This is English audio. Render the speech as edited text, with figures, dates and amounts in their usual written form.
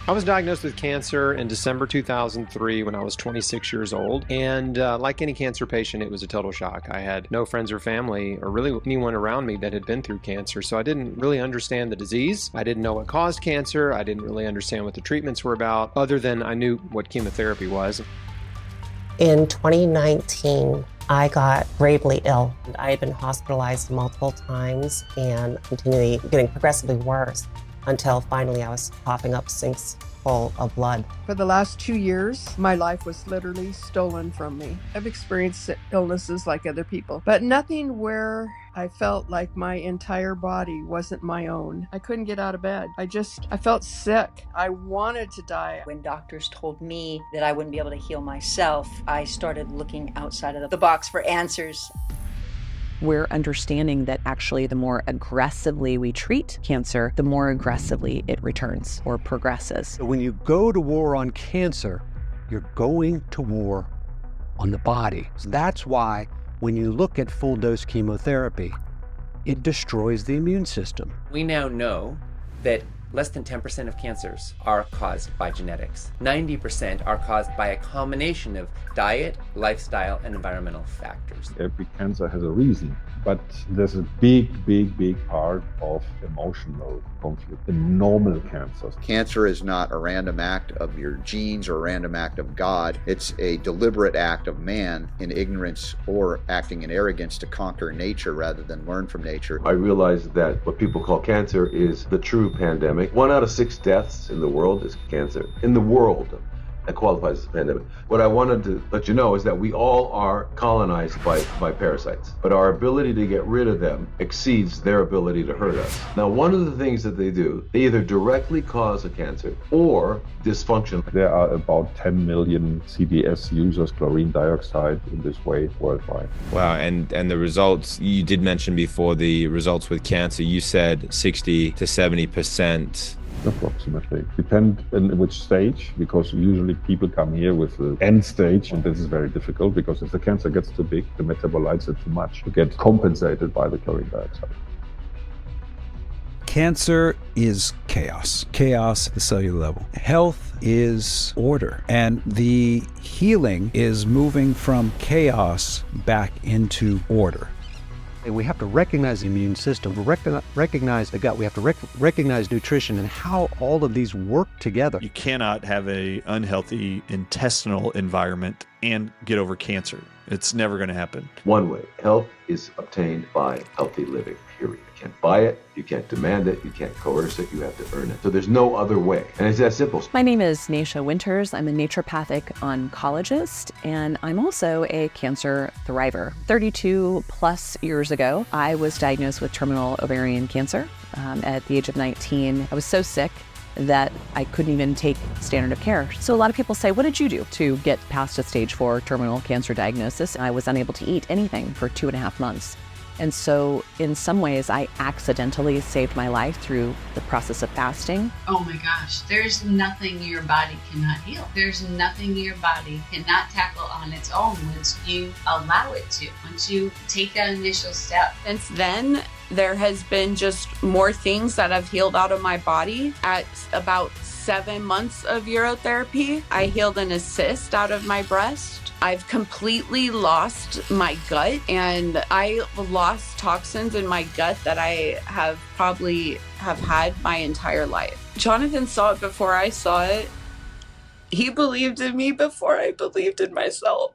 I was diagnosed with cancer in December 2003 when I was 26 years old. And like any cancer patient, it was a total shock. I had no friends or family or really anyone around me that had been through cancer. So I didn't really understand the disease. I didn't know what caused cancer. I didn't really understand what the treatments were about, other than I knew what chemotherapy was. In 2019, I got gravely ill. I had been hospitalized multiple times and continually getting progressively worse until finally I was coughing up sinks full of blood. For the last 2 years, my life was literally stolen from me. I've experienced illnesses like other people, but nothing where I felt like my entire body wasn't my own. I couldn't get out of bed. I felt sick. I wanted to die. When doctors told me that I wouldn't be able to heal myself, I started looking outside of the box for answers. We're understanding that actually the more aggressively we treat cancer, the more aggressively it returns or progresses. So when you go to war on cancer, you're going to war on the body. So that's why when you look at full dose chemotherapy, it destroys the immune system. We now know that less than 10% of cancers are caused by genetics. 90% are caused by a combination of diet, lifestyle, and environmental factors. Every cancer has a reason, but there's a big part of emotional conflict in normal cancers. Cancer is not a random act of your genes or a random act of God. It's a deliberate act of man in ignorance or acting in arrogance to conquer nature rather than learn from nature. I realized that what people call cancer is the true pandemic. 1 out of 6 deaths in the world is cancer. In the world, that qualifies as a pandemic. What I wanted to let you know is that we all are colonized by parasites, but our ability to get rid of them exceeds their ability to hurt us. Now, one of the things that they do, they either directly cause a cancer or dysfunction. There are about 10 million CDS users, chlorine dioxide, in this way worldwide. Wow, and the results, you did mention before the results with cancer, you said 60 to 70%. Approximately. Depend in which stage, because usually people come here with the end stage, and this is very difficult because if the cancer gets too big, the metabolites are too much to get compensated by the chlorine dioxide. Cancer is chaos. Chaos at the cellular level. Health is order. And the healing is moving from chaos back into order. We have to recognize the immune system, recognize the gut, we have to recognize nutrition and how all of these work together. You cannot have an unhealthy intestinal environment and get over cancer. It's never going to happen. One way, health is obtained by healthy living, period. You can't buy it, you can't demand it, you can't coerce it, you have to earn it. So there's no other way. And it's that simple. My name is Naisha Winters. I'm a naturopathic oncologist, and I'm also a cancer thriver. 32 plus years ago, I was diagnosed with terminal ovarian cancer. At the age of 19, I was so sick that I couldn't even take standard of care. So a lot of people say, what did you do to get past a stage 4 terminal cancer diagnosis? I was unable to eat anything for 2.5 months. And so in some ways, I accidentally saved my life through the process of fasting. Oh my gosh, there's nothing your body cannot heal. There's nothing your body cannot tackle on its own once you allow it to, once you take that initial step. Since then, there has been just more things that have healed out of my body. At about 7 months of urotherapy, I healed an cyst out of my breast. I've completely lost my gut, and I lost toxins in my gut that I have probably had my entire life. Jonathan saw it before I saw it. He believed in me before I believed in myself.